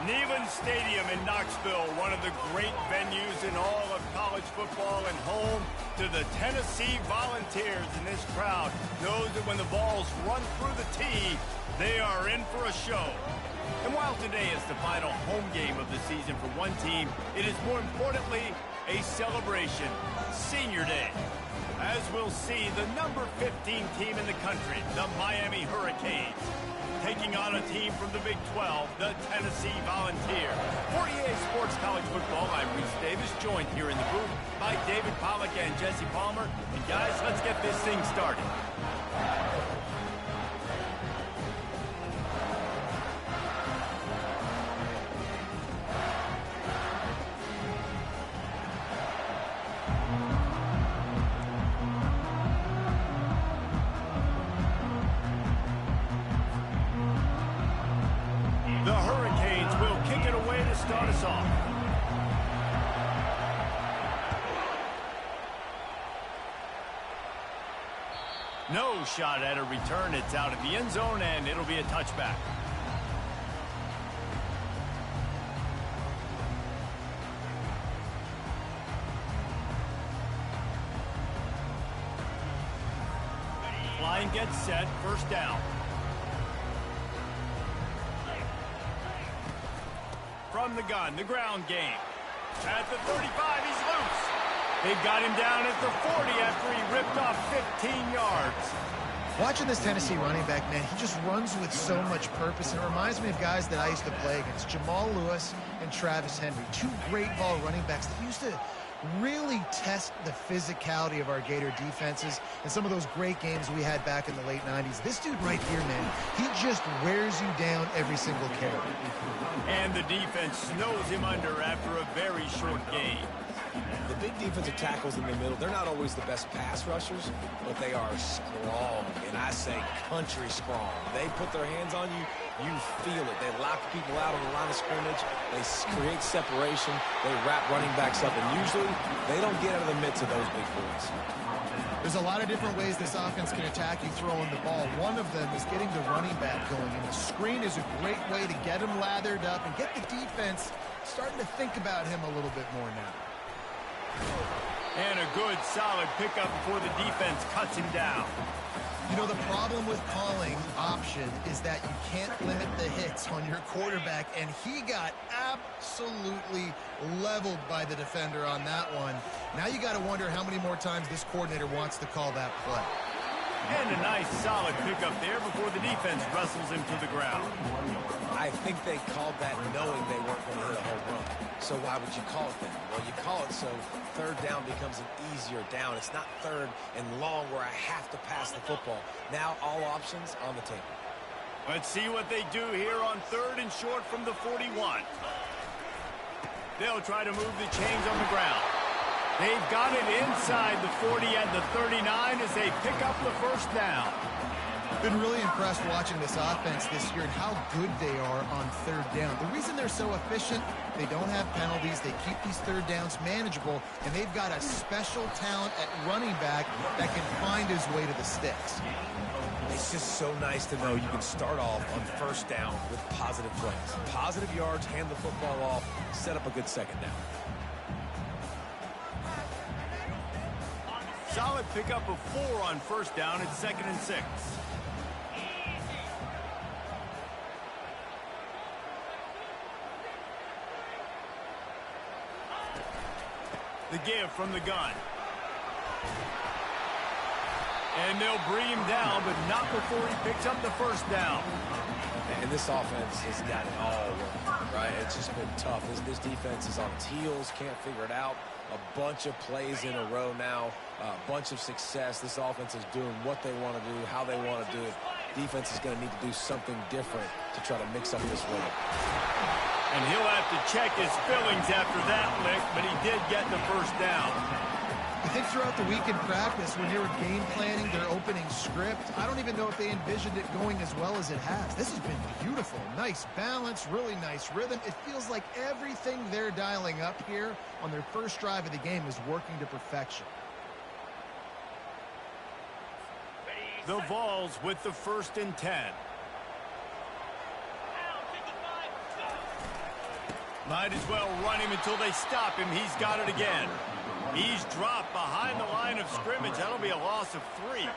Neyland Stadium in Knoxville, one of the great venues in all of college football, and home to the Tennessee Volunteers. And this crowd knows that when the balls run through the tee, they are in for a show. And while today is the final home game of the season for one team, it is more importantly a celebration, Senior Day. As we'll see, the number 15 team in the country, the Miami Hurricanes, taking on a team from the Big 12, the Tennessee Volunteers. For EA Sports College Football, I'm Reese Davis, joined here in the booth by David Pollack and Jesse Palmer. And guys, let's get this thing started. The Hurricanes will kick it away to start us off. No shot at a return. It's out of the end zone, and it'll be a touchback. Line gets set, first down. From the gun, the ground game. At the 35, he's loose. They've got him down at the 40 after he ripped off 15 yards. Watching this Tennessee running back, man, he just runs with so much purpose. And it reminds me of guys that I used to play against, Jamal Lewis and Travis Henry. Two great ball running backs that used to really test the physicality of our Gator defenses and some of those great games we had back in the late 90s. This dude right here, man, he just wears you down every single carry. And the defense snows him under after a very short game. The big defensive tackles in the middle, they're not always the best pass rushers, but they are strong, and I say country strong. They put their hands on you, you feel it. They lock people out on the line of scrimmage. They create separation. They wrap running backs up, and usually they don't get out of the midst of those big boys. There's a lot of different ways this offense can attack you throwing the ball. One of them is getting the running back going, and the screen is a great way to get him lathered up and get the defense starting to think about him a little bit more now. And a good, solid pickup before the defense cuts him down. You know, the problem with calling option is that you can't limit the hits on your quarterback, and he got absolutely leveled by the defender on that one. Now you got to wonder how many more times this coordinator wants to call that play. And a nice, solid pickup there before the defense wrestles him to the ground. I think they called that knowing they weren't going to hit a home run. So why would you call it that? Well, you call it so third down becomes an easier down. It's not third and long where I have to pass the football. Now all options on the table. Let's see what they do here on third and short from the 41. They'll try to move the chains on the ground. They've got it inside the 40 and the 39 as they pick up the first down. Been really impressed watching this offense this year and how good they are on third down. The reason they're so efficient, they don't have penalties, they keep these third downs manageable, and they've got a special talent at running back that can find his way to the sticks. It's just so nice to know you can start off on first down with positive plays. Positive yards, hand the football off, set up a good second down. Solid pickup of 4 on first down. It's 2nd and 6. The give from the gun. And they'll bring him down, but not before he picks up the first down. And this offense has got it all working, right? It's just been tough. This defense is on its heels, can't figure it out. A bunch of plays in a row now, a bunch of success. This offense is doing what they want to do, how they want to do it. Defense is going to need to do something different to try to mix up this win. And he'll have to check his fillings after that lick, but he did get the first down. I think throughout the week in practice, when they were game planning their opening script, I don't even know if they envisioned it going as well as it has. This has been beautiful. Nice balance, really nice rhythm. It feels like everything they're dialing up here on their first drive of the game is working to perfection. The Vols with the 1st and 10. Might as well run him until they stop him. He's got it again. He's dropped behind the line of scrimmage. That'll be a loss of 3.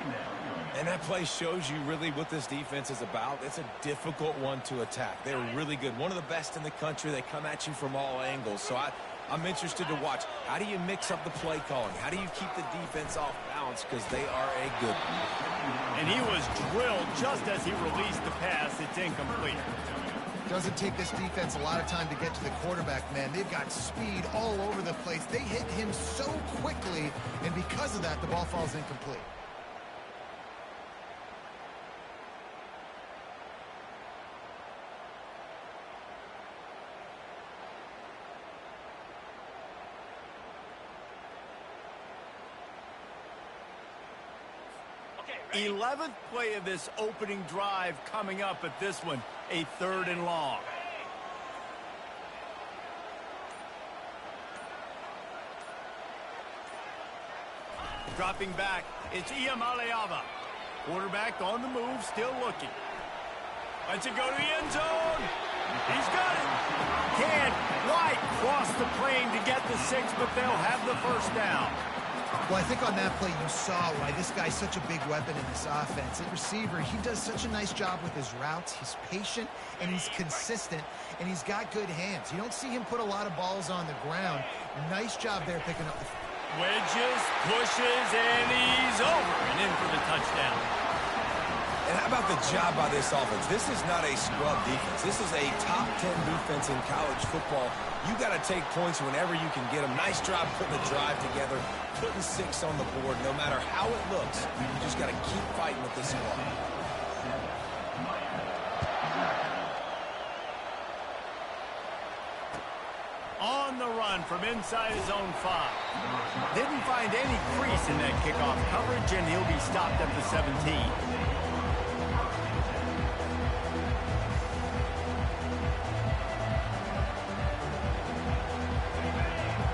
And that play shows you really what this defense is about. It's a difficult one to attack. They're really good. One of the best in the country. They come at you from all angles. So I'm interested to watch. How do you mix up the play calling? How do you keep the defense off balance? Because they are a good one. And he was drilled just as he released the pass. It's incomplete. Doesn't take this defense a lot of time to get to the quarterback, man. They've got speed all over the place. They hit him so quickly, and because of that, the ball falls incomplete. Okay, 11th play of this opening drive coming up at this one, a 3rd and long. Dropping back, it's Iamaleava. Quarterback on the move, still looking. Lets it go to the end zone. He's got it. Can't quite cross the plane to get the 6, but they'll have the first down. Well, I think on that play you saw why this guy's such a big weapon in this offense. At receiver, he does such a nice job with his routes. He's patient, and he's consistent, and he's got good hands. You don't see him put a lot of balls on the ground. Nice job there picking up the... Wedges, pushes, and he's over and in for the touchdown. And how about the job by this offense? This is not a scrub defense. This is a top 10 defense in college football. You got to take points whenever you can get them. Nice job putting the drive together, putting 6 on the board. No matter how it looks, you just got to keep fighting with this squad. On the run from inside his own 5. Didn't find any crease in that kickoff coverage, and he'll be stopped at the 17.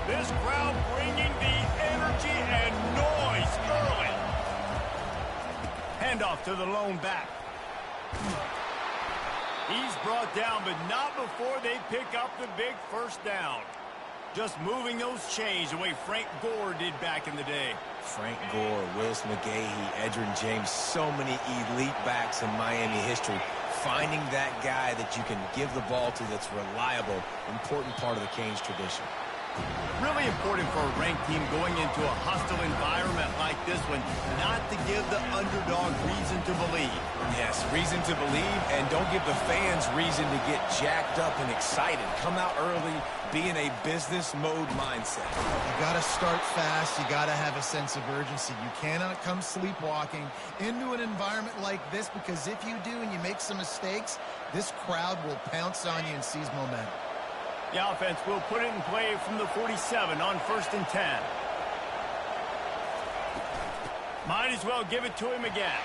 This crowd bringing the energy and noise early. Handoff to the lone back. He's brought down, but not before they pick up the big first down. Just moving those chains the way Frank Gore did back in the day. Frank Gore, Willis McGahee, Edgerrin James, so many elite backs in Miami history. Finding that guy that you can give the ball to that's reliable, important part of the Canes tradition. Really important for a ranked team going into a hostile environment like this one, not to give the underdog reason to believe. Yes, reason to believe, and don't give the fans reason to get jacked up and excited. Come out early, be in a business mode mindset. You got to start fast. You got to have a sense of urgency. You cannot come sleepwalking into an environment like this, because if you do and you make some mistakes, this crowd will pounce on you and seize momentum. The offense will put it in play from the 47 on 1st and 10. Might as well give it to him again.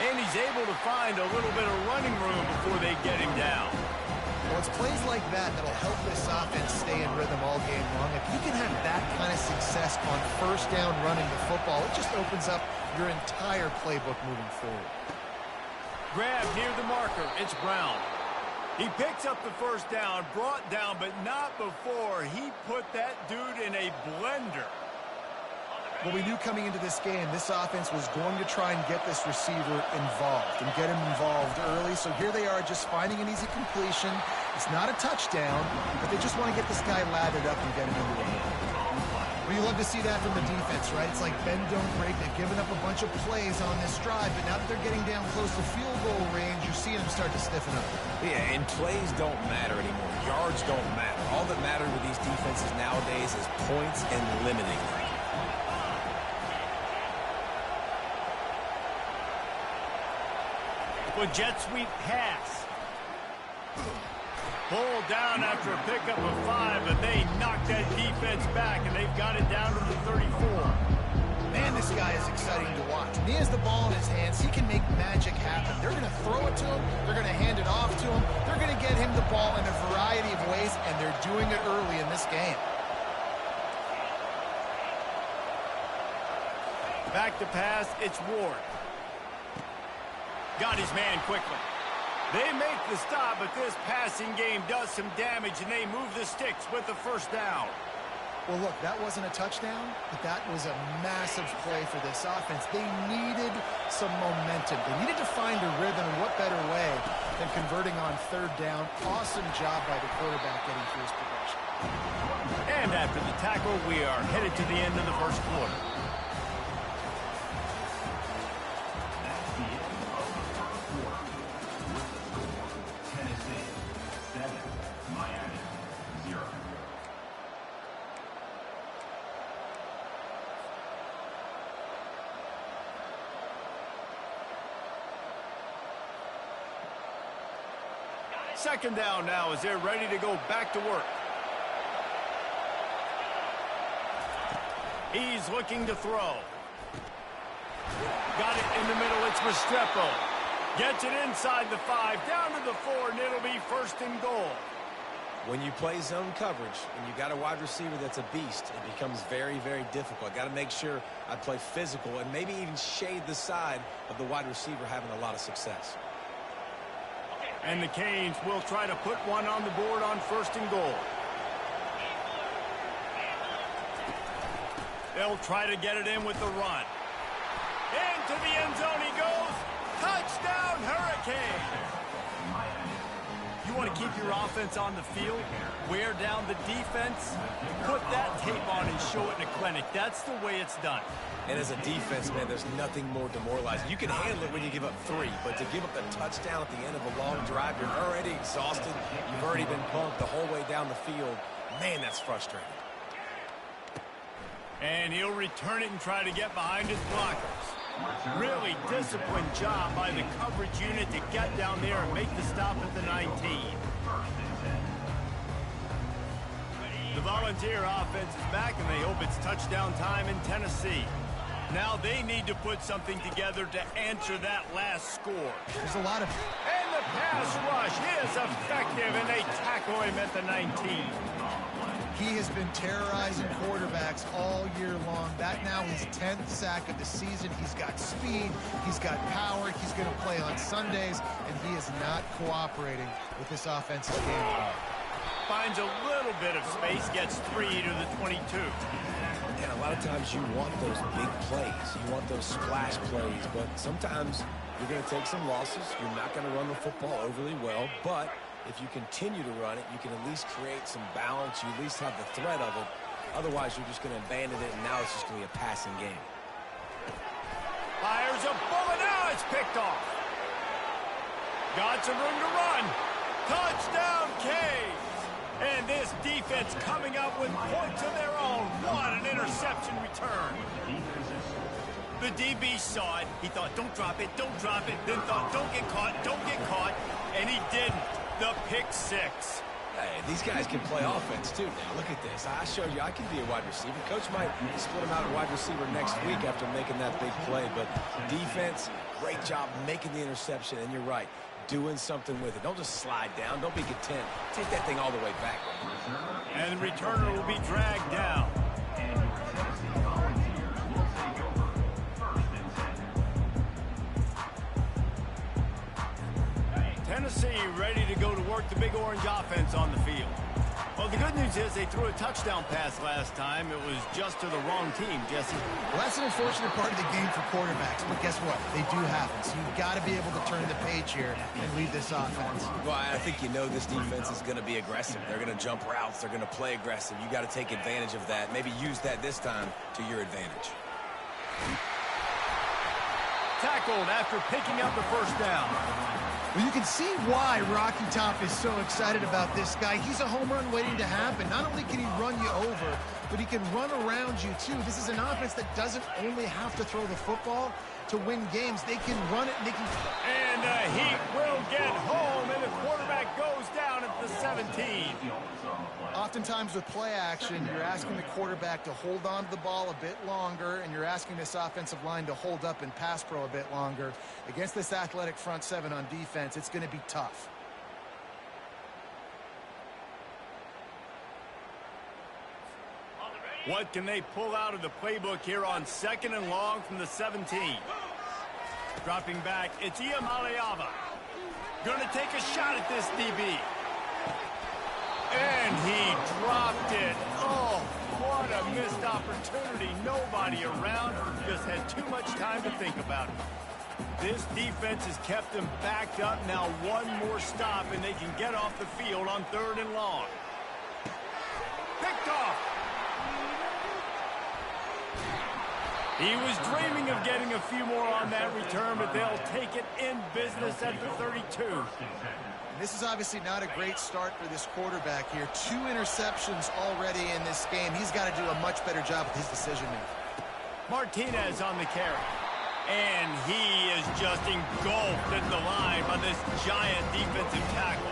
And he's able to find a little bit of running room before they get him down. Well, it's plays like that that'll help this offense stay in rhythm all game long. If you can have that kind of success on 1st down running the football, it just opens up your entire playbook moving forward. Grab near the marker. It's Brown. He picks up the first down, brought down, but not before he put that dude in a blender. Well, we knew coming into this game, this offense was going to try and get this receiver involved and get him involved early. So here they are just finding an easy completion. It's not a touchdown, but they just want to get this guy lathered up and get him into the game. Well, you love to see that from the defense, right? It's like bend, don't break. They've given up a bunch of plays on this drive, but now that they're getting down close to field goal range, you're seeing them start to stiffen up. Yeah, and plays don't matter anymore. Yards don't matter. All that matters with these defenses nowadays is points and limiting them. With jet sweep pass. Pulled down after a pickup of 5, but they knocked that defense back, and they've got it down to the 34. Man, this guy is exciting to watch. When he has the ball in his hands, he can make magic happen. They're going to throw it to him. They're going to hand it off to him. They're going to get him the ball in a variety of ways, and they're doing it early in this game. Back to pass, it's Ward. Got his man quickly. They make the stop, but this passing game does some damage, and they move the sticks with the first down. Well, look, that wasn't a touchdown, but that was a massive play for this offense. They needed some momentum. They needed to find a rhythm, and what better way than converting on third down. Awesome job by the quarterback getting through his progression. And after the tackle, we are headed to the end of the first quarter. Second down now as they're ready to go back to work. He's looking to throw. Got it in the middle. It's Restrepo. Gets it inside the 5, down to the 4, and it'll be first and goal. When you play zone coverage and you got a wide receiver that's a beast, it becomes very, very difficult. Got to make sure I play physical and maybe even shade the side of the wide receiver having a lot of success. And the Canes will try to put one on the board on first and goal. They'll try to get it in with the run. Into the end zone he goes. Touchdown, Hurricane! You want to keep your offense on the field, wear down the defense, put that tape on and show it in a clinic. That's the way it's done. And as a defense, man, there's nothing more demoralizing. You can handle it when you give up 3, but to give up the touchdown at the end of a long drive, you're already exhausted. You've already been punked the whole way down the field. Man, that's frustrating. And he'll return it and try to get behind his blockers. Really disciplined job by the coverage unit to get down there and make the stop at the 19. The Volunteer offense is back, and they hope it's touchdown time in Tennessee. Now they need to put something together to answer that last score. There's a lot of... And the pass rush is effective, and they tackle him at the 19. He has been terrorizing quarterbacks all year long. That now his 10th sack of the season. He's got speed. He's got power. He's going to play on Sundays, and he is not cooperating with this offensive game plan. Finds a little bit of space, gets 3 to the 22. And a lot of times you want those big plays. You want those splash plays, but sometimes you're going to take some losses. You're not going to run the football overly well, but if you continue to run it, you can at least create some balance. You at least have the threat of it. Otherwise, you're just going to abandon it, and now it's just going to be a passing game. Fires a bullet. Now it's picked off. Got some room to run. Touchdown, Canes. And this defense coming up with points of their own. What an interception return. The DB saw it. He thought, don't drop it, don't drop it. Then thought, don't get caught, don't get caught. And he didn't. The pick 6. Hey, these guys can play offense, too. Now, look at this. I showed you I can be a wide receiver. Coach might split him out at wide receiver next week after making that big play. But defense, great job making the interception. And you're right, doing something with it. Don't just slide down. Don't be content. Take that thing all the way back. And the returner will be dragged down. Tennessee ready to go to work the Big Orange offense on the field. Well, the good news is they threw a touchdown pass last time. It was just to the wrong team, Jesse. Well, that's an unfortunate part of the game for quarterbacks, but guess what? They do happen. So you've got to be able to turn the page here and lead this offense. Well, I think you know this defense is going to be aggressive. They're going to jump routes. They're going to play aggressive. You got to take advantage of that. Maybe use that this time to your advantage. Tackled after picking up the first down. Well, you can see why Rocky Top is so excited about this guy. He's a home run waiting to happen. Not only can he run you over, but he can run around you, too. This is an offense that doesn't only have to throw the football to win games. They can run it, and they can... And the Heat will get home, and the quarterback goes down at the 17. Oftentimes with play action, you're asking the quarterback to hold on to the ball a bit longer, and you're asking this offensive line to hold up and pass pro a bit longer. Against this athletic front seven on defense, it's going to be tough. What can they pull out of the playbook here on 2nd and long from the 17? Dropping back, it's Iamaleava. Gonna take a shot at this, DB. And he dropped it. Oh, what a missed opportunity. Nobody around. Just had too much time to think about it. This defense has kept them backed up. Now one more stop, and they can get off the field on 3rd and long. Picked off. He was dreaming of getting a few more on that return, but they'll take it in business at the 32. This is obviously not a great start for this quarterback here. 2 interceptions already in this game. He's got to do a much better job with his decision-making. Martinez on the carry. And he is just engulfed at the line by this giant defensive tackle.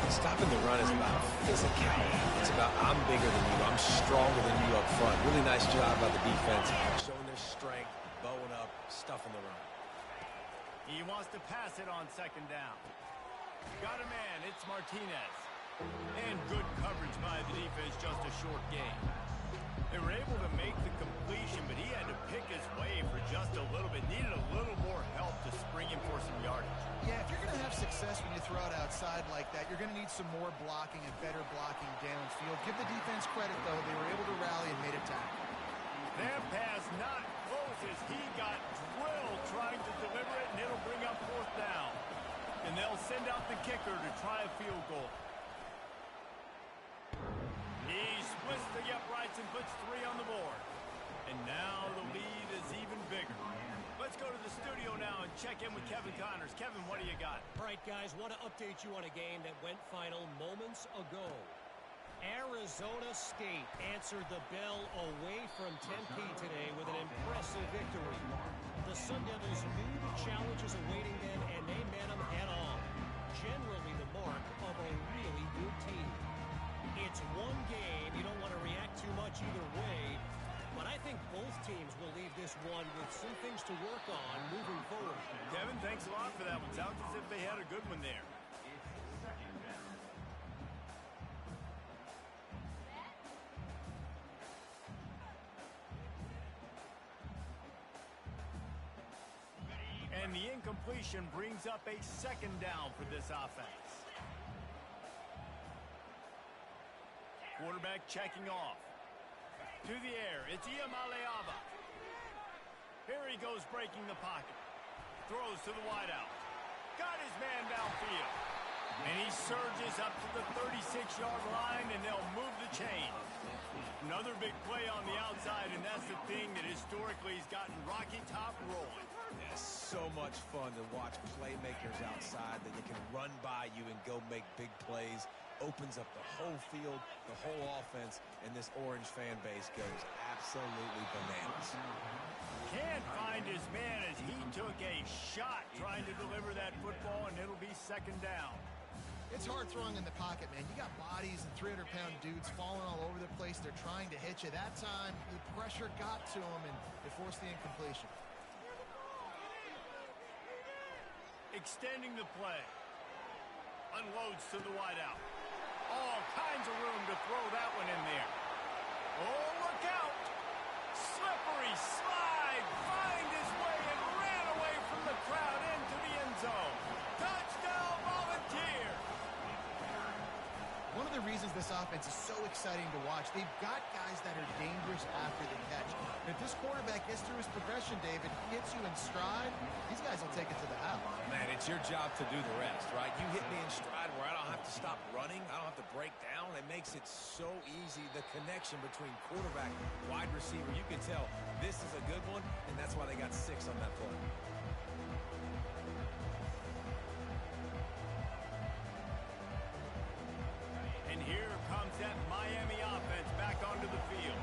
Stopping the run is about physicality. It's about I'm bigger than you, I'm stronger than you up front. Really nice job by the defense, showing their strength, bowing up, stuffing the run. He wants to pass it on 2nd down. Got a man, it's Martinez. And good coverage by the defense, just a short gain. They were able to make the completion, but he had to pick his way for just a little bit. Needed a little more help to spring him for some yardage. Yeah, if you're going to have success when you throw it outside like that, you're going to need some more blocking and better blocking downfield. Give the defense credit, though. They were able to rally and made a tackle. That pass not close as he got drilled trying to deliver it, and it'll bring up 4th down. And they'll send out the kicker to try a field goal. He splits the uprights and puts 3 on the board. And now the lead is even bigger. Let's go to the studio now and check in with Kevin Connors. Kevin, what do you got? All right, guys, want to update you on a game that went final moments ago. Arizona State answered the bell away from Tempe today with an impressive victory. The Sun Devils knew the challenges awaiting them, and they met them head-on. Generally the mark of a really good team. It's one game. You don't want to react too much either way. But I think both teams will leave this one with some things to work on moving forward. Kevin, thanks a lot for that one. Sounds as if they had a good one there. And the incompletion brings up a 2nd down for this offense. Quarterback checking off. To the air, it's Iamaleava. Here he goes breaking the pocket. Throws to the wideout. Got his man downfield. And he surges up to the 36-yard line, and they'll move the chain. Another big play on the outside, and that's the thing that historically has gotten Rocky Top rolling. It's so much fun to watch playmakers outside that you can run by you and go make big plays. Opens up the whole field, the whole offense, and this Orange fan base goes absolutely bananas. Can't find his man as he took a shot trying to deliver that football, and it'll be 2nd down. It's hard throwing in the pocket, man. You got bodies and 300-pound dudes falling all over the place. They're trying to hit you. That time, the pressure got to him, and it forced the incompletion. Extending the play. Unloads to the wideout. All kinds of room to throw that one in there. Oh, look out! Slippery slide. Find his way and ran away from the crowd into the end zone. Touchdown, Volunteer! One of the reasons this offense is so exciting to watch, they've got guys that are dangerous after the catch. If this quarterback gets through his progression, David, hits you in stride, these guys will take it to the house. Man, it's your job to do the rest, right? You hit me in stride where I don't have to stop running. I don't have to break down. It makes it so easy. The connection between quarterback and wide receiver, you can tell this is a good one, and that's why they got 6 on that play. And here comes that Miami offense back onto the field.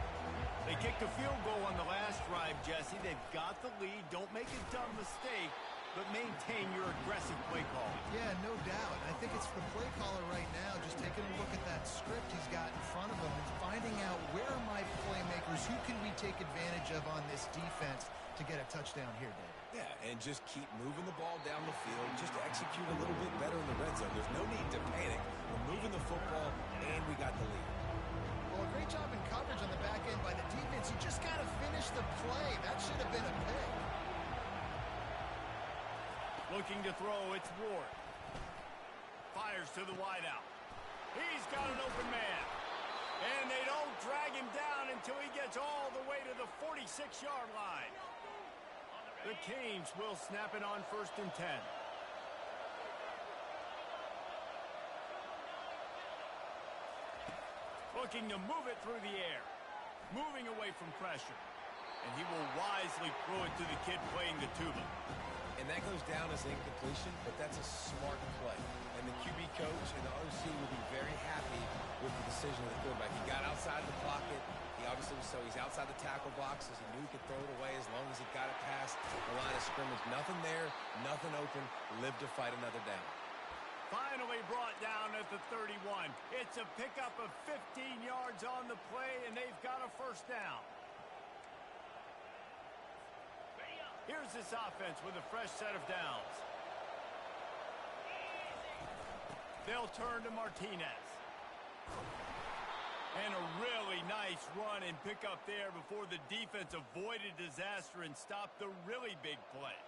They kicked a field goal on the last drive, Jesse. They've got the lead. Don't make a dumb mistake, but maintain your aggressive play call. Yeah, no doubt. I think it's the play caller right now just taking a look at that script he's got in front of him and finding out where are my playmakers, who can we take advantage of on this defense to get a touchdown here, David. Yeah, and just keep moving the ball down the field. Just execute a little bit better in the red zone. There's no need to panic. We're moving the football, and we got the lead. Well, a great job in coverage on the back end by the defense. You just got to finish the play. That should have been a pick. Looking to throw, it's Ward. fires to the wideout. He's got an open man. And they don't drag him down until he gets all the way to the 46-yard line. The Canes will snap it on 1st and 10. Looking to move it through the air. Moving away from pressure. And he will wisely throw it to the kid playing the tuba. And that goes down as incompletion, but that's a smart play. And the QB coach and the OC will be very happy with the decision of the quarterback. He got outside the pocket. He obviously was so he's outside the tackle boxes. He knew he could throw it away as long as he got it past the line of scrimmage. Nothing there, nothing open. Live to fight another down. Finally brought down at the 31. It's a pickup of 15 yards on the play, and they've got a first down. Here's this offense with a fresh set of downs. They'll turn to Martinez. And a really nice run and pick up there before the defense avoided disaster and stopped the really big play.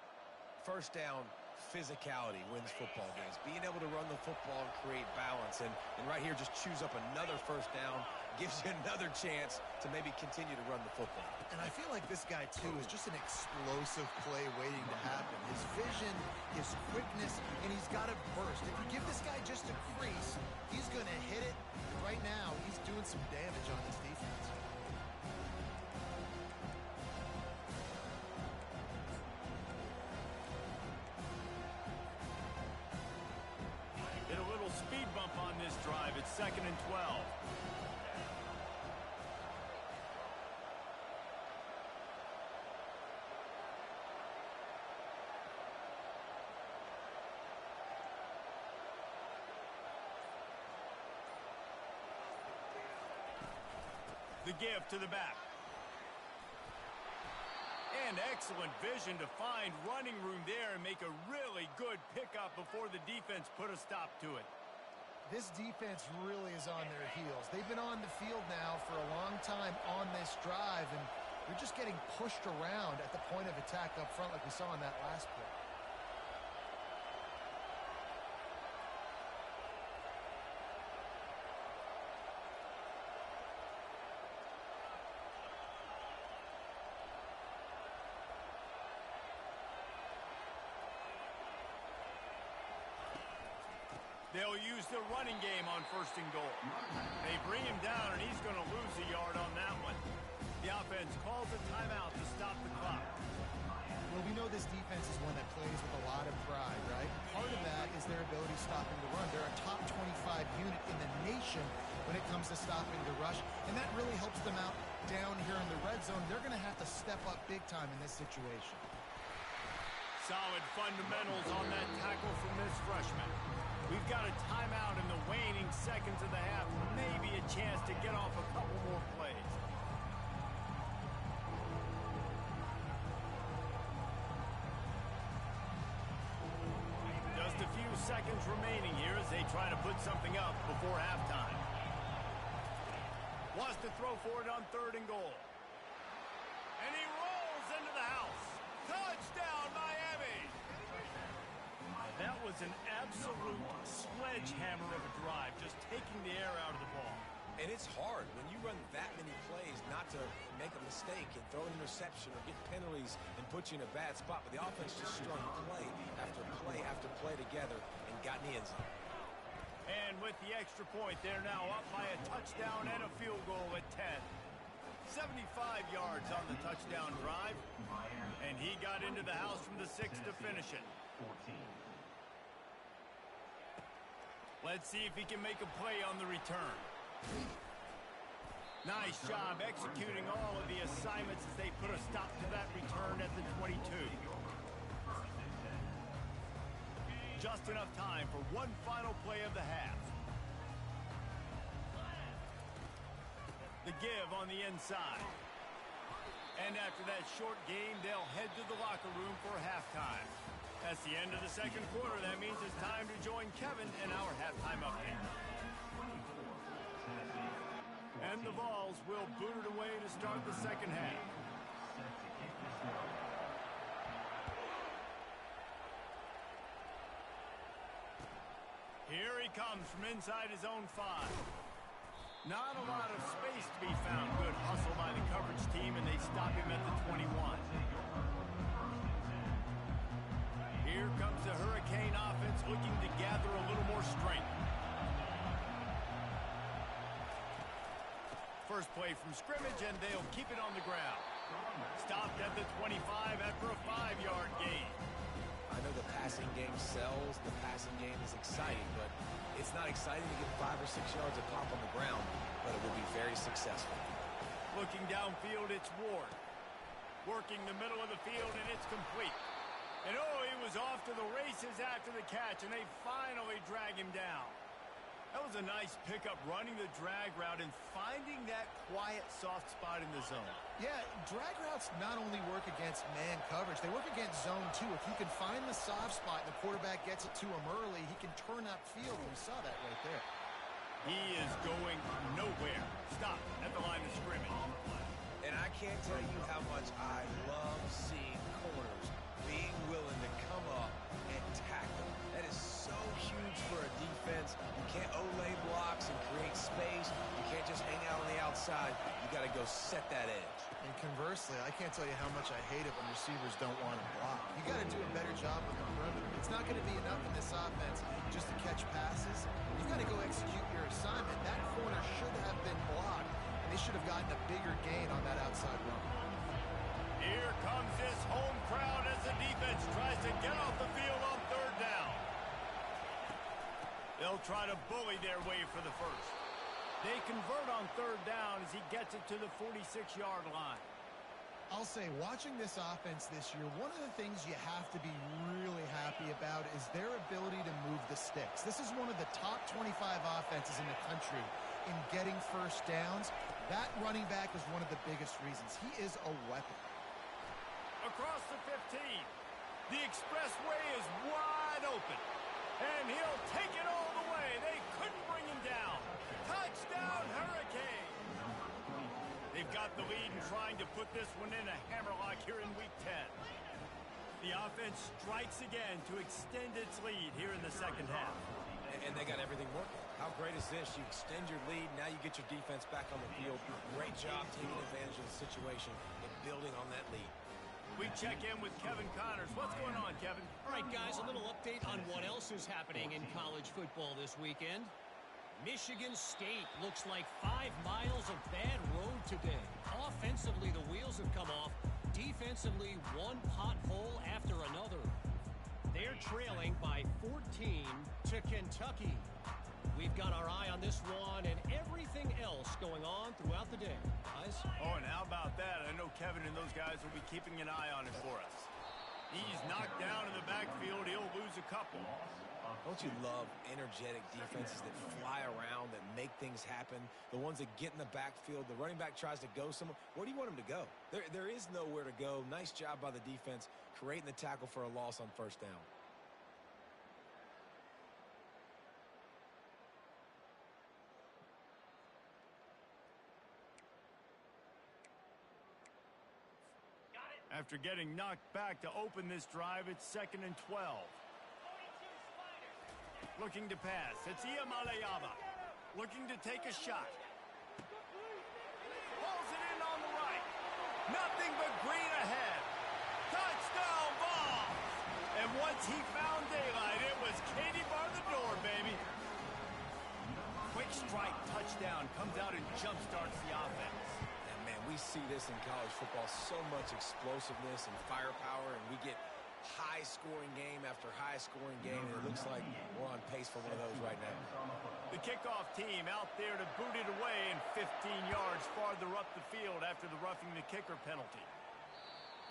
First down, physicality wins football games. Being able to run the football and create balance. And right here, just choose up another first down. Gives you another chance to maybe continue to run the football. And I feel like this guy, too, is just an explosive play waiting to happen. His vision, his quickness, and he's got to burst. If you give this guy just a crease, he's going to hit it. Right now, he's doing some damage on this defense. Get a little speed bump on this drive. It's 2nd and 12. The give to the back. And excellent vision to find running room there and make a really good pickup before the defense put a stop to it. This defense really is on their heels. They've been on the field now for a long time on this drive, and they're just getting pushed around at the point of attack up front like we saw in that last play. They'll use the running game on 1st and goal. They bring him down, and he's going to lose a yard on that one. The offense calls a timeout to stop the clock. Well, we know this defense is one that plays with a lot of pride, right? Part of that is their ability stopping the run. They're a top 25 unit in the nation when it comes to stopping the rush, and that really helps them out down here in the red zone. They're going to have to step up big time in this situation. Solid fundamentals on that tackle from this freshman. We've got a timeout in the waning seconds of the half. Maybe a chance to get off a couple more plays. Just a few seconds remaining here as they try to put something up before halftime. Wants to throw for it on 3rd and goal. And he rolls into the house. Touchdown, Miami! That was an absolute sledgehammer of a drive, just taking the air out of the ball. And it's hard when you run that many plays not to make a mistake and throw an interception or get penalties and put you in a bad spot. But the offense just strung play after play after play together and got in the end zone. And with the extra point, they're now up by a touchdown and a field goal at 10. 75 yards on the touchdown drive. And he got into the house from the 6 to finish it. Let's see if he can make a play on the return. Nice job executing all of the assignments as they put a stop to that return at the 22. Just enough time for one final play of the half. The give on the inside. And after that short game, they'll head to the locker room for halftime. That's the end of the second quarter. That means it's time to join Kevin in our halftime update. And the Vols will boot it away to start the second half. Here he comes from inside his own 5. Not a lot of space to be found. Good hustle by the coverage team, and they stop him at the 21. Here comes the Hurricane offense looking to gather a little more strength. First play from scrimmage, and they'll keep it on the ground. Stopped at the 25 after a 5-yard gain. I know the passing game sells, the passing game is exciting, but it's not exciting to get 5 or 6 yards of pop on the ground, but it will be very successful. Looking downfield, it's Ward. Working the middle of the field, and it's complete. And oh, he was off to the races after the catch, and they finally drag him down. That was a nice pickup, running the drag route and finding that quiet, soft spot in the zone. Yeah, drag routes not only work against man coverage, they work against zone too. If you can find the soft spot and the quarterback gets it to him early, he can turn upfield. We saw that right there. He is going nowhere. Stop at the line of scrimmage. And I can't tell you how much I love seeing corners being willing to come up and tackle. That is so huge for a defense. You can't olay blocks and create space. You can't just hang out on the outside. You got to go set that edge. And conversely, I can't tell you how much I hate it when receivers don't want to block. You got to do a better job with the perimeter. It's not going to be enough in this offense just to catch passes. You've got to go execute your assignment. That corner should have been blocked, and they should have gotten a bigger gain on that outside run. Here comes this home crowd as the defense tries to get off the field on 3rd down. They'll try to bully their way for the first. They convert on 3rd down as he gets it to the 46-yard line. I'll say, watching this offense this year, one of the things you have to be really happy about is their ability to move the sticks. This is one of the top 25 offenses in the country in getting first downs. That running back is one of the biggest reasons. He is a weapon. Across the 15. The expressway is wide open. And he'll take it all the way. They couldn't bring him down. Touchdown, Hurricane. They've got the lead and trying to put this one in a hammerlock here in Week 10. The offense strikes again to extend its lead here in the second half. And they got everything working. How great is this? You extend your lead, now you get your defense back on the field. Great job taking advantage of the situation and building on that lead. We check in with Kevin Connors. What's going on, Kevin? All right, guys, a little update on what else is happening in college football this weekend. Michigan State looks like 5 miles of bad road today. Offensively, the wheels have come off. Defensively, one pothole after another. They're trailing by 14 to Kentucky. We've got our eye on this one and everything else going on throughout the day. Guys? Oh, and how about that? I know Kevin and those guys will be keeping an eye on it for us. He's knocked down in the backfield. He'll lose a couple. Don't you love energetic defenses that fly around, that make things happen? The ones that get in the backfield, the running back tries to go somewhere. Where do you want him to go? There is nowhere to go. Nice job by the defense, creating the tackle for a loss on 1st down. After getting knocked back to open this drive, it's 2nd and 12. Looking to pass. It's Iamalayava. Looking to take a shot. Pulls it in on the right. Nothing but green ahead. Touchdown ball. And once he found daylight, it was Katie bar the door, baby. Quick strike touchdown comes out and jump-starts the offense. We see this in college football, so much explosiveness and firepower, and we get high-scoring game after high-scoring game, and it looks like we're on pace for one of those right now. The kickoff team out there to boot it away and 15 yards farther up the field after the roughing the kicker penalty.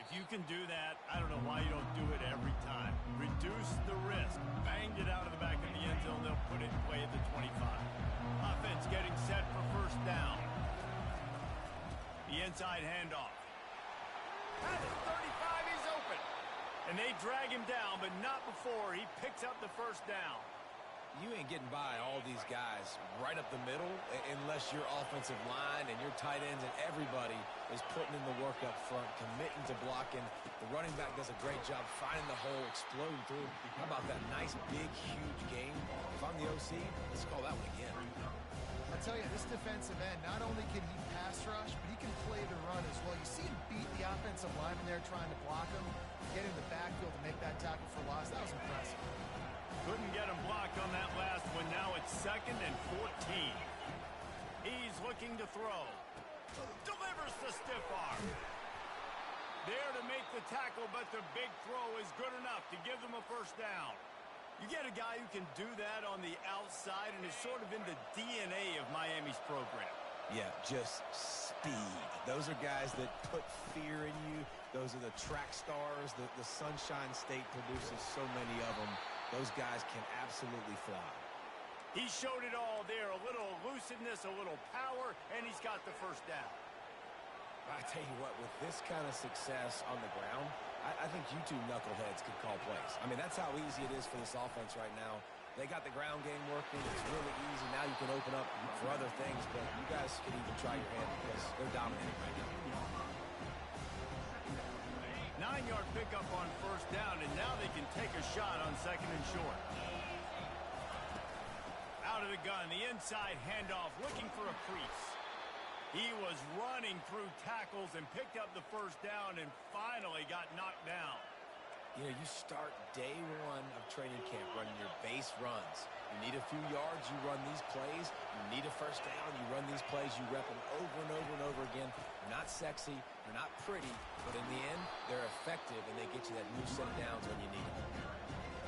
If you can do that, I don't know why you don't do it every time. Reduce the risk. Banged it out of the back of the end zone. They'll put it in play at the 25. Offense getting set for 1st down. The inside handoff. At his 35, he's open. And they drag him down, but not before he picks up the 1st down. You ain't getting by all these guys right up the middle unless your offensive line and your tight ends and everybody is putting in the work up front, committing to blocking. The running back does a great job finding the hole, exploding through. How about that nice, big, huge game? If I'm the OC, let's call that one again. I'll tell you, this defensive end, not only can he pass rush, but he can play the run as well. You see him beat the offensive lineman there trying to block him, get in the backfield to make that tackle for loss. That was impressive. Couldn't get him blocked on that last one. Now it's 2nd and 14. He's looking to throw. Delivers the stiff arm. There to make the tackle, but the big throw is good enough to give them a first down. You get a guy who can do that on the outside and is sort of in the DNA of Miami's program. Yeah, just speed. Those are guys that put fear in you. Those are the track stars. The Sunshine State produces so many of them. Those guys can absolutely fly. He showed it all there. A little elusiveness, a little power, and he's got the first down. I tell you what, with this kind of success on the ground, I think you two knuckleheads could call plays. I mean, that's how easy it is for this offense right now. They got the ground game working. It's really easy. Now you can open up for other things, but you guys can even try your hand because they're dominating right now. 9-yard pickup on first down, and now they can take a shot on 2nd and short. Out of the gun, the inside handoff, looking for a crease. He was running through tackles and picked up the first down and finally got knocked down. You know, you start day one of training camp running your base runs. You need a few yards, you run these plays. You need a first down, you run these plays. You rep them over and over and over again. They're not sexy, they're not pretty, but in the end, they're effective, and they get you that new set of downs when you need it.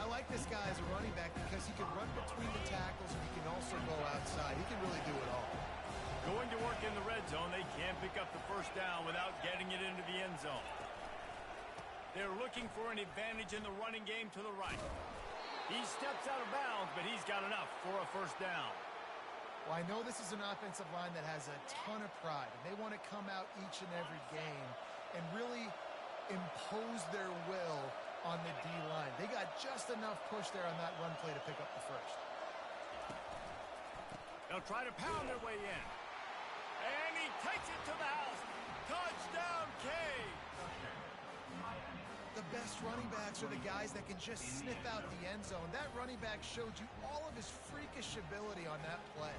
I like this guy as a running back because he can run between the tackles and he can also go outside. He can really do it all. Going to work in the red zone, they can't pick up the first down without getting it into the end zone. They're looking for an advantage in the running game to the right. He steps out of bounds, but he's got enough for a first down. Well, I know this is an offensive line that has a ton of pride, and they want to come out each and every game and really impose their will on the D-line. They got just enough push there on that run play to pick up the first. They'll try to pound their way in. And he takes it to the house. Touchdown, K. The best running backs are the guys that can just sniff out the end zone. That running back showed you all of his freakish ability on that play.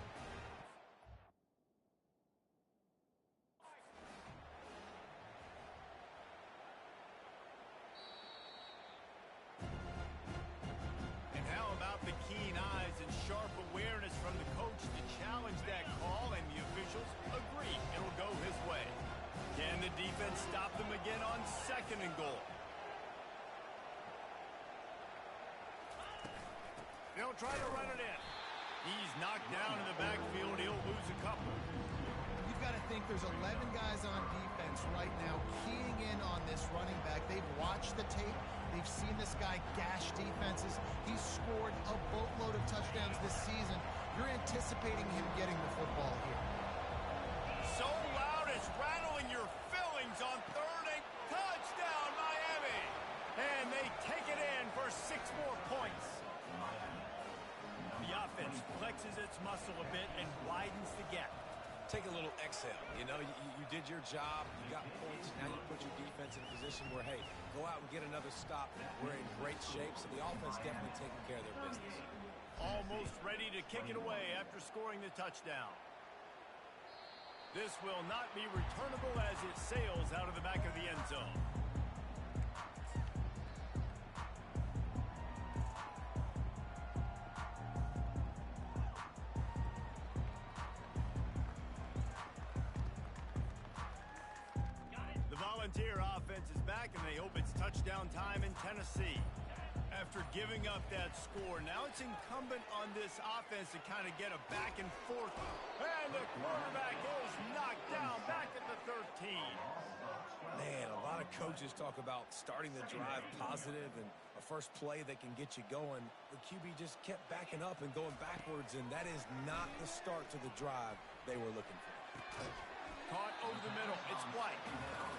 And how about the keen eyes and sharp awareness from the coach to challenge that call, and the officials agree it'll go his way. Can the defense stop them again on 2nd and goal? They'll try to run it in. He's knocked down in the backfield. He'll lose a couple. You've got to think there's 11 guys on defense right now keying in on this running back. They've watched the tape. They've seen this guy gash defenses. He's scored a boatload of touchdowns this season. You're anticipating him getting the football here. So loud it's rattling your fillings on 3rd and touchdown, Miami. And they take it in for 6 more points. The offense flexes its muscle a bit and widens the gap. Take a little exhale. You know, you did your job. You got points. Now you put your defense in a position where, hey, go out and get another stop. We're in great shape, so the offense definitely taking care of their business. Almost ready to kick it away after scoring the touchdown. This will not be returnable as it sails out of the back of the end zone. The Volunteer offense is back, and they hope it's touchdown time in Tennessee. After giving up that score, now it's incumbent on this offense to kind of get a back and forth. And the quarterback is knocked down back at the 13. Man, a lot of coaches talk about starting the drive positive and a first play that can get you going. The QB just kept backing up and going backwards, and that is not the start to the drive they were looking for. Caught over the middle. It's White.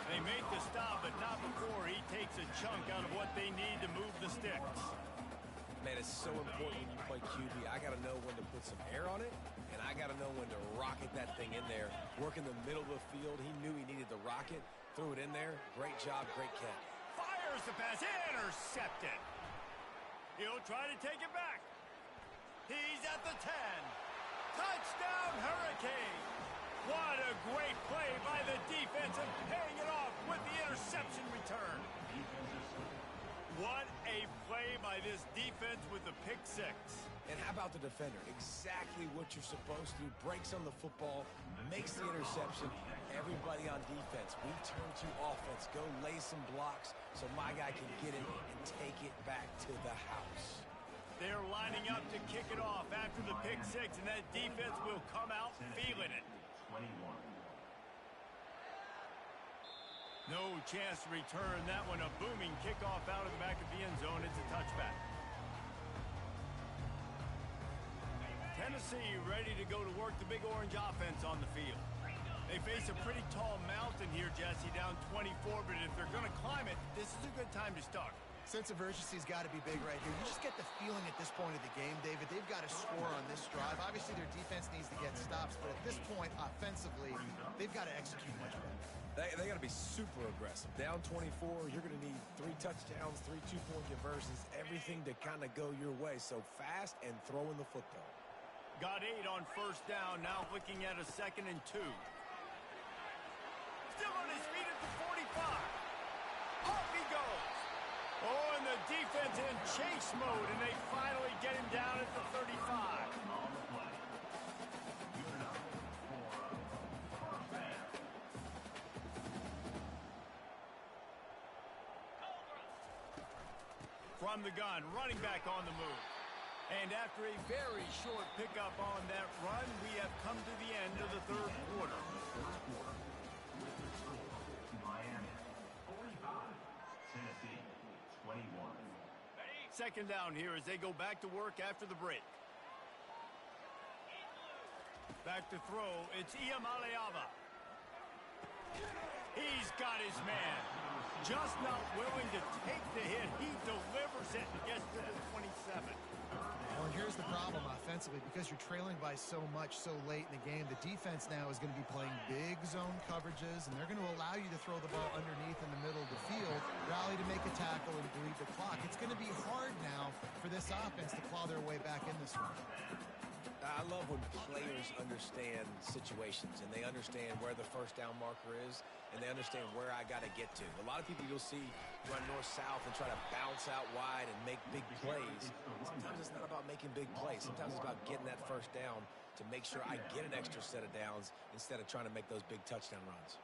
They make the stop, but not before he takes a chunk out of what they need to move the sticks. Man, it's so important when you play QB. I got to know when to put some air on it, and I got to know when to rocket that thing in there. Work in the middle of the field. He knew he needed to rocket, threw it in there. Great job, great catch. Fires the pass, intercepted. He'll try to take it back. He's at the 10. Touchdown, Hurricane. What a great play by the defense and paying it off with the interception return. What a play by this defense with the pick six. And how about the defender? Exactly what you're supposed to do. Breaks on the football, makes the interception. Everybody on defense, we turn to offense. Go lay some blocks so my guy can get it and take it back to the house. They're lining up to kick it off after the pick six, and that defense will come out feeling it. 21. No chance to return that one. A booming kickoff out of the back of the end zone. It's a touchback. Tennessee ready to go to work the big orange offense on the field. They face a pretty tall mountain here, Jesse, down 24, but if they're going to climb it, this is a good time to start. Sense of urgency's got to be big right here. You just get the feeling at this point of the game, David, they've got to score on this drive. Obviously, their defense needs to get stops, but at this point, offensively, they've got to execute much better. They got to be super aggressive. Down 24, you're going to need 3 touchdowns, 3 two-point conversions, everything to kind of go your way. So fast and throwing the football. Got 8 on first down, now looking at a 2nd and 2. Still on his feet at the 45. Off he goes. Oh, and the defense in chase mode, and they finally get him down at the 35. On the play. Unit number 4, first down. From the gun, running back on the move. And after a very short pickup on that run, we have come to the end of the third quarter. With the score, Miami 45, Tennessee 21. Second down here as they go back to work after the break. Back to throw, it's Iamaleava. He's got his man. Just not willing to take the hit. He delivers it and gets to the 27. Well, and here's the problem offensively, because you're trailing by so much so late in the game, the defense now is going to be playing big zone coverages, and they're going to allow you to throw the ball underneath in the middle of the field, rally to make a tackle, and bleed the clock. It's going to be hard now for this offense to claw their way back in this one. I love when players understand situations and they understand where the first down marker is and they understand where I got to get to. A lot of people you'll see run north-south and try to bounce out wide and make big plays. Sometimes it's not about making big plays. Sometimes it's about getting that first down to make sure I get an extra set of downs instead of trying to make those big touchdown runs.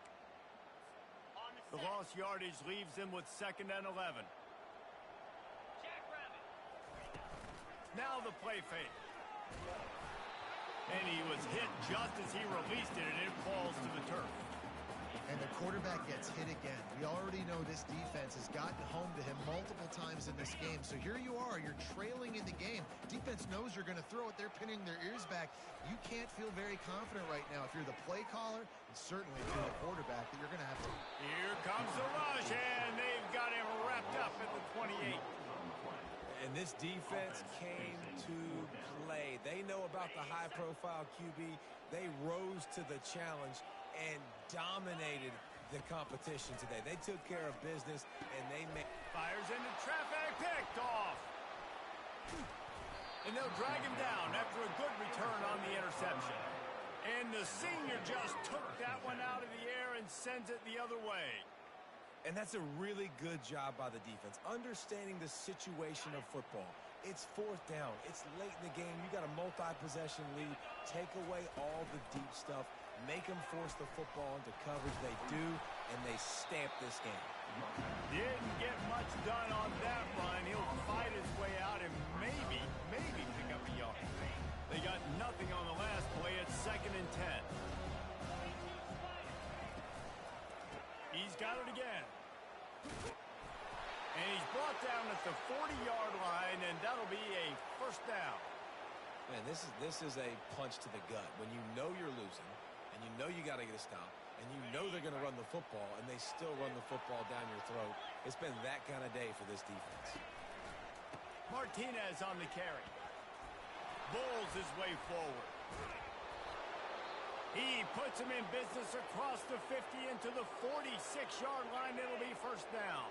The lost yardage leaves them with 2nd and 11. Now the play fake. And he was hit just as he released it, and it falls to the turf. And the quarterback gets hit again. We already know this defense has gotten home to him multiple times in this game. So here you are, you're trailing in the game. Defense knows you're going to throw it. They're pinning their ears back. You can't feel very confident right now if you're the play caller, and certainly if you're the quarterback, that you're going to have to. Here comes the rush, and they've got him wrapped up at the 28. And this defense came to play. They know about the high-profile QB. They rose to the challenge and dominated the competition today. They took care of business, and they made... Fires into traffic, picked off. And they'll drag him down after a good return on the interception. And the senior just took that one out of the air and sends it the other way. And that's a really good job by the defense, understanding the situation of football. It's 4th down. It's late in the game. You got a multi-possession lead. Take away all the deep stuff. Make them force the football into coverage. They do, and they stamp this game. Didn't get much done on that run. He'll fight his way out and maybe pick up a yard. They got nothing on the last play. It's 2nd and 10. He's got it again. And he's brought down at the 40-yard line, and that'll be a first down. Man, this is a punch to the gut. When you know you're losing, and you know you got to get a stop, and you know they're going to run the football, and they still run the football down your throat. It's been that kind of day for this defense. Martinez on the carry. Bulls his way forward. He puts him in business across the 50 into the 46-yard line. It'll be first down.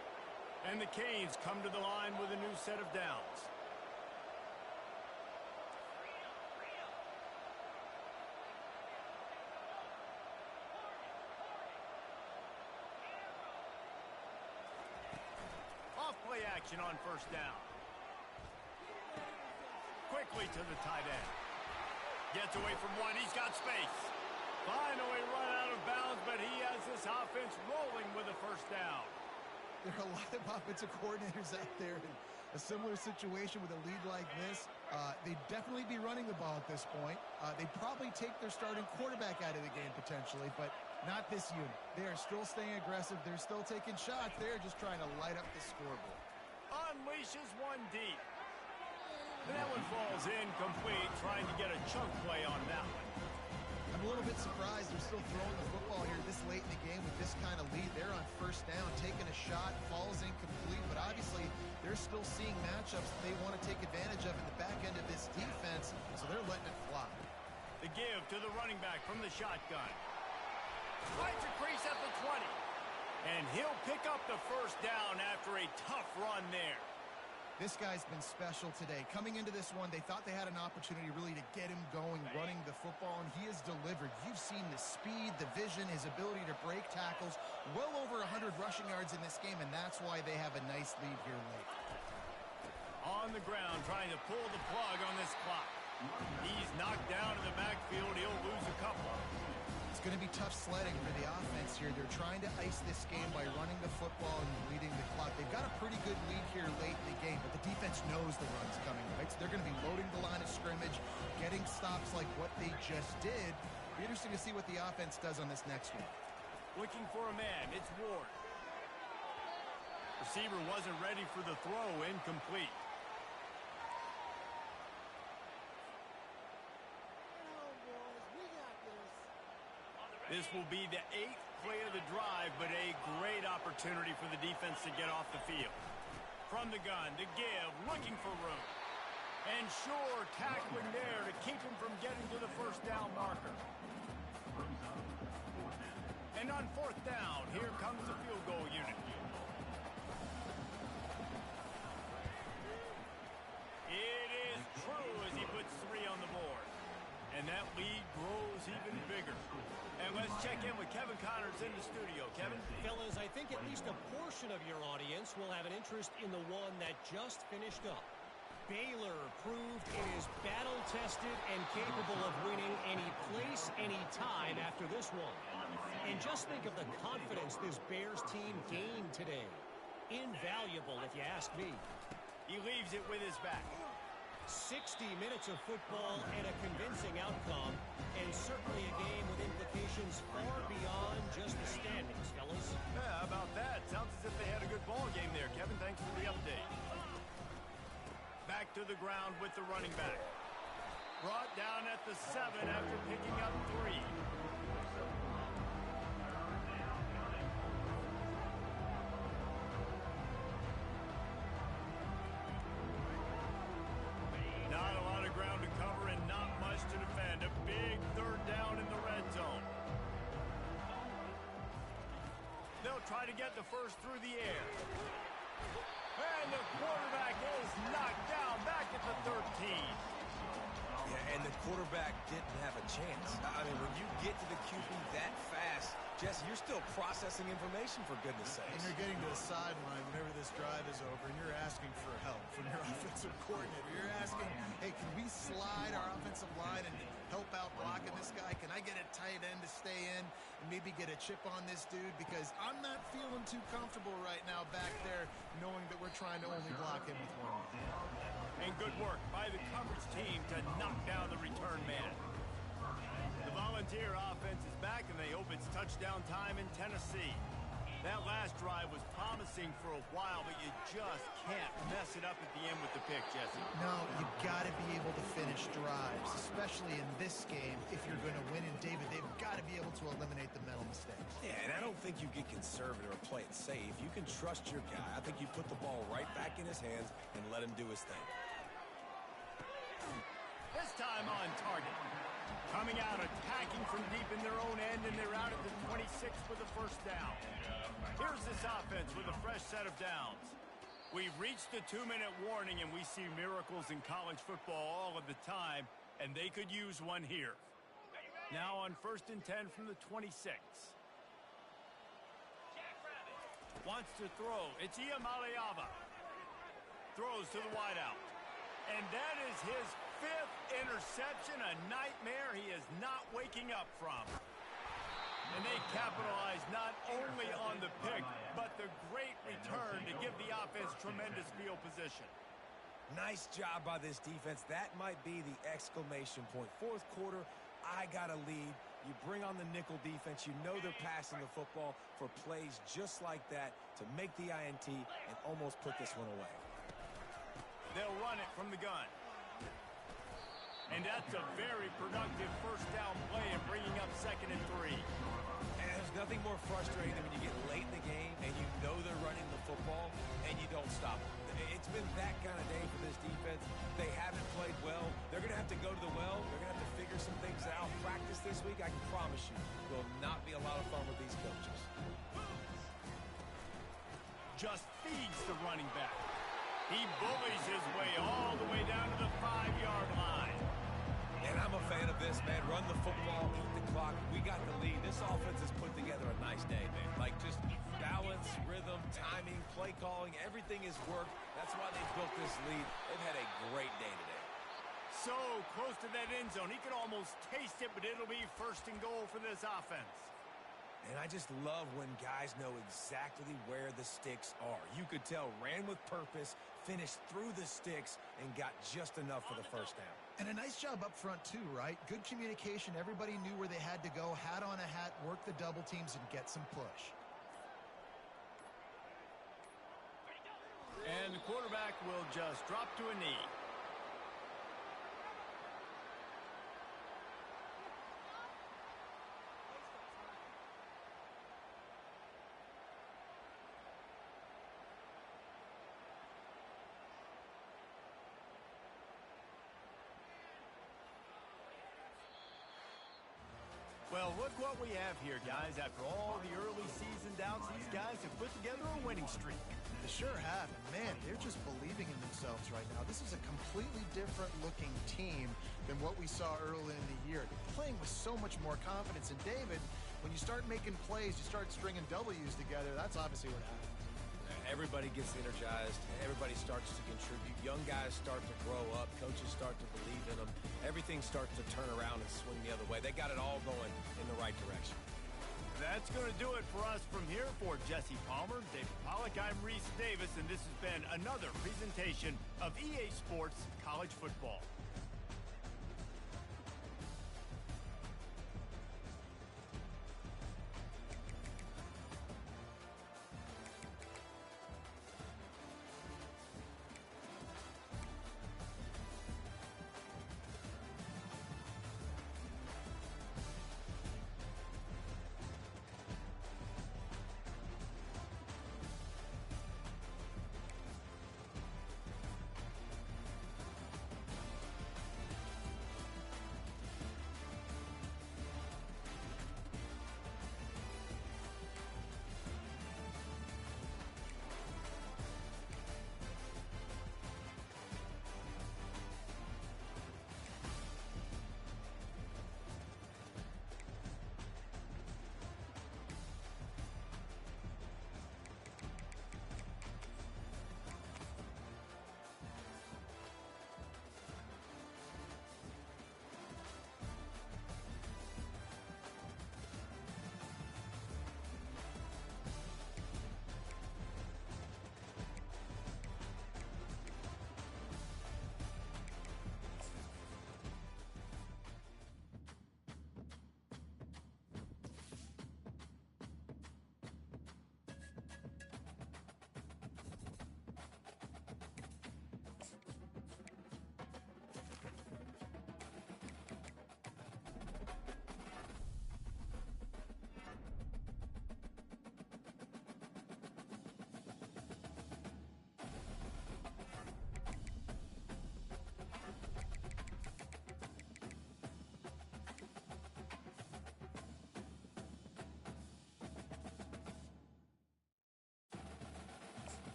And the Canes come to the line with a new set of downs. Off-play action on first down. Quickly to the tight end. Gets away from one. He's got space. Finally run out of bounds, but he has this offense rolling with a first down. There are a lot of offensive coordinators out there in a similar situation with a lead like this. They'd definitely be running the ball at this point. They'd probably take their starting quarterback out of the game potentially, but not this unit. They are still staying aggressive. They're still taking shots. They're just trying to light up the scoreboard. Unleashes one deep. And that one falls incomplete, trying to get a chunk play on that one. I'm a little bit surprised they're still throwing the football here this late in the game with this kind of lead. They're on first down, taking a shot, falls incomplete, but obviously they're still seeing matchups that they want to take advantage of in the back end of this defense, so they're letting it fly. The give to the running back from the shotgun. Finds a crease at the 20. And he'll pick up the first down after a tough run there. This guy's been special today. Coming into this one, they thought they had an opportunity really to get him going, running the football, and he has delivered. You've seen the speed, the vision, his ability to break tackles. Well over 100 rushing yards in this game, and that's why they have a nice lead here late. On the ground, trying to pull the plug on this clock. He's knocked down in the backfield. He'll lose a couple. It's going to be tough sledding for the offense here. They're trying to ice this game by running the football and leading the clock. They've got a pretty good lead here late in the game, but the defense knows the run's coming, right? So they're going to be loading the line of scrimmage, getting stops like what they just did. Be interesting to see what the offense does on this next one. Looking for a man. It's Ward. Receiver wasn't ready for the throw. Incomplete. This will be the 8th play of the drive, but a great opportunity for the defense to get off the field. From the gun, to give, looking for room. And sure, tackling there to keep him from getting to the first down marker. And on fourth down, here comes the field goal unit. It is true as he puts 3 on the board. And that lead grows even bigger. And let's check in with Kevin Connors in the studio. Kevin? Fellas, I think at least a portion of your audience will have an interest in the one that just finished up. Baylor proved it is battle-tested and capable of winning any place, any time after this one. And just think of the confidence this Bears team gained today. Invaluable, if you ask me. He leaves it with his back. 60 minutes of football and a convincing outcome, and certainly a game with implications far beyond just the standings, fellas. Yeah, how about that? Sounds as if they had a good ball game there. Kevin, thanks for the update. Back to the ground with the running back. Brought down at the 7 after picking up 3. Not a lot of ground to cover and not much to defend. A big third down in the red zone. They'll try to get the first through the air. And the quarterback is knocked down back at the 13. Yeah, and the quarterback didn't have a chance. I mean, when you get to the QB that fast, Jesse, you're still processing information, for goodness sakes. And you're getting to the sideline whenever this drive is over, and you're asking for help from your offensive coordinator. You're asking, hey, can we slide our offensive line and help out blocking this guy? Can I get a tight end to stay in and maybe get a chip on this dude? Because I'm not feeling too comfortable right now back there knowing that we're trying to only block him with one. And good work by the coverage team to knock down the return man. The Volunteer offense is back, and they hope it's touchdown time in Tennessee. That last drive was promising for a while, but you just can't mess it up at the end with the pick, Jesse. No, you've got to be able to finish drives, especially in this game. If you're going to win in David, they've got to be able to eliminate the mental mistakes. Yeah, and I don't think you get conservative or play it safe. You can trust your guy. I think you put the ball right back in his hands and let him do his thing. This time on target. Coming out, attacking from deep in their own end, and they're out at the 26 with a first down. Here's this offense with a fresh set of downs. We've reached the 2-minute warning, and we see miracles in college football all of the time, and they could use one here. Now on 1st and 10 from the 26. Wants to throw. It's Iamaleava. Throws to the wideout. And that is his 5th interception, a nightmare he is not waking up from. And they capitalize not only on the pick, but the great return to give the offense tremendous field position. Nice job by this defense. That might be the exclamation point. 4th quarter, I got a lead. You bring on the nickel defense. You know they're passing the football for plays just like that to make the INT and almost put this one away. They'll run it from the gun. And that's a very productive first down play and bringing up 2nd and 3. And there's nothing more frustrating than when you get late in the game and you know they're running the football and you don't stop them. It's been that kind of day for this defense. They haven't played well. They're going to have to go to the well. They're going to have to figure some things out. Practice this week, I can promise you, will not be a lot of fun with these coaches. Just feeds the running back. He bullies his way all the way down to the 5-yard line. And I'm a fan of this, man. Run the football, eat the clock. We got the lead. This offense has put together a nice day, man. Like, just balance, rhythm, timing, play calling, everything has worked. That's why they built this lead. They've had a great day today. So close to that end zone. He could almost taste it, but it'll be 1st and goal for this offense. And I just love when guys know exactly where the sticks are. You could tell ran with purpose, finished through the sticks, and got just enough for the first down. And a nice job up front, too, right? Good communication. Everybody knew where they had to go. Hat on a hat, work the double teams, and get some push. And the quarterback will just drop to a knee. Well, look what we have here, guys. After all the early season doubts, these guys have put together a winning streak. They sure have. And man, they're just believing in themselves right now. This is a completely different looking team than what we saw early in the year. They're playing with so much more confidence. And David, when you start making plays, you start stringing W's together, that's obviously what happens. Everybody gets energized. Everybody starts to contribute. Young guys start to grow up. Coaches start to believe in them. Everything starts to turn around and swing the other way. They got it all going in the right direction. That's going to do it for us from here. For Jesse Palmer, David Pollack, I'm Reese Davis, and this has been another presentation of EA Sports College Football.